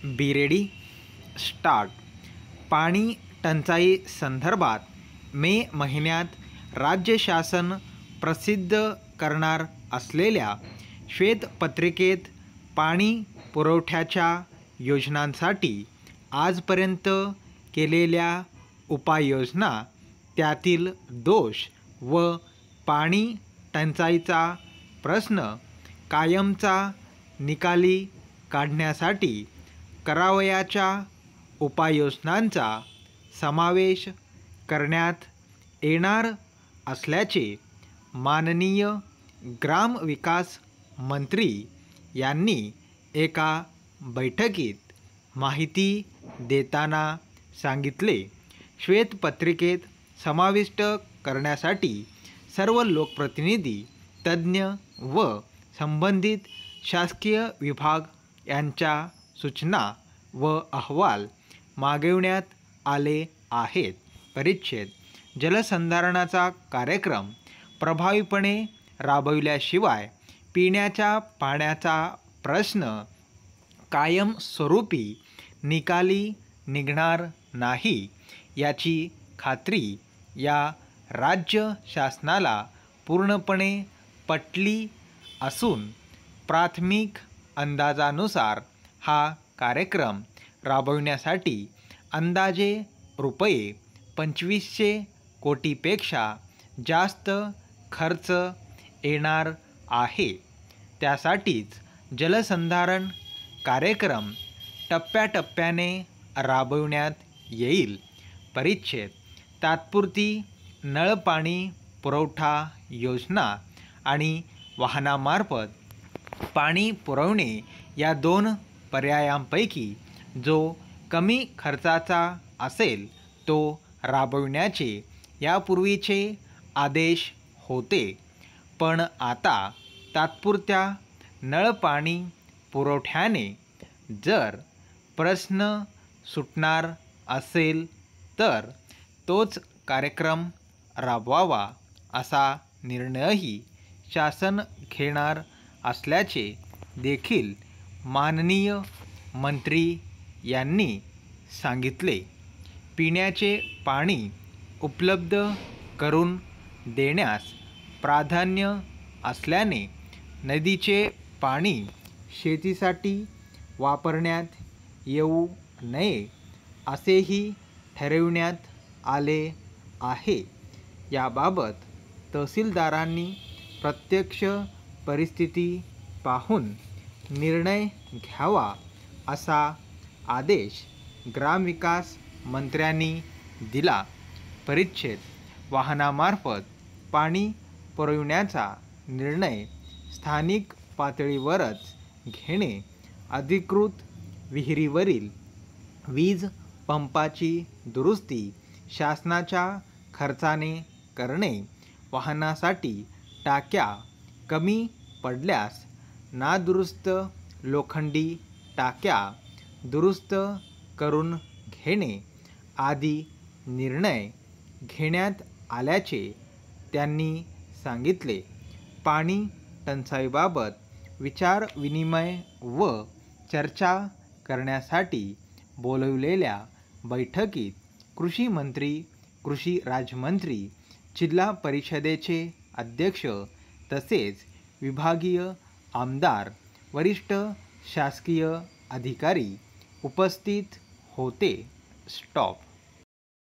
Be ready start. पाणी टंचाई संदर्भात मे महिन्यात राज्य शासन प्रसिद्ध करणार असलेल्या श्वेतपत्रिकेत पाणी पुरवठ्याच्या योजनांसाठी आजपर्यंत केलेल्या उपाययोजना, त्यातील दोष व पाणी टंचाईचा प्रश्न कायमचा निकाली काढण्यासाठी करावयाच्या उपाययोजनांचा समावेश करण्यात येणार असल्याचे माननीय ग्रामविकास मंत्री यांनी एका बैठकीत माहिती देताना सांगितले. श्वेतपत्रिकेत समाविष्ट करण्यासाठी सर्व लोकप्रतिनिधी, तज्ज्ञ व संबंधित शासकीय विभाग यांच्या सूचना व अहवाल मागविण्यात आले आहेत. परिच्छेद. जलसंधारणाचा कार्यक्रम प्रभावीपणे राबविल्याशिवाय पिण्याच्या पाण्याचा प्रश्न कायमस्वरूपी निकाली निघणार नाही याची खात्री या राज्य शासनाला पूर्णपणे पटली असून प्राथमिक अंदाजानुसार हा कार्यक्रम राबविण्यासाठी अंदाजे रुपये 2500 कोटीपेक्षा जास्त खर्च येणार आहे. त्यासाठीच जलसंधारण कार्यक्रम टप्प्याटप्प्याने राबविण्यात येईल. परिच्छेद. तात्पुरती नळपाणी पुरवठा योजना आणि वाहनामार्फत पाणी पुरवणे या दोन पर्यायांपैकी जो कमी खर्चाचा असेल तो राबविण्याचे यापूर्वीचे आदेश होते. पण आता तात्पुरत्या नळपाणी पुरवठ्याने जर प्रश्न सुटणार असेल तर तोच कार्यक्रम राबवावा असा निर्णयही शासन घेणार असल्याचे देखील माननीय मंत्री यांनी सांगितले. पिण्याचे पाणी उपलब्ध करून देण्यास प्राधान्य असल्याने नदीचे पाणी शेतीसाठी वापरण्यात येऊ नये असेही ठरविण्यात आले आहे. याबाबत तहसीलदारांनी प्रत्यक्ष परिस्थिती पाहून निर्णय घ्यावा असा आदेश ग्रामविकास मंत्र्यांनी दिला. परिच्छेद. वाहनामार्फत पाणी पुरविण्याचा निर्णय स्थानिक पातळीवरच घेणे, अधिकृत विहिरीवरील वीज पंपाची दुरुस्ती शासनाच्या खर्चाने करणे, वाहनासाठी टाक्या कमी पडल्यास नादुरुस्त लोखंडी टाक्या दुरुस्त करून घेणे आदी निर्णय घेण्यात आल्याचे त्यांनी सांगितले. पाणी टंचाईबाबत विचारविनिमय व चर्चा करण्यासाठी बोलवलेल्या बैठकीत कृषी मंत्री, कृषी राज्यमंत्री, जिल्हा परिषदेचे अध्यक्ष तसेच विभागीय आमदार, वरिष्ठ शासकीय अधिकारी उपस्थित होते. स्टॉप.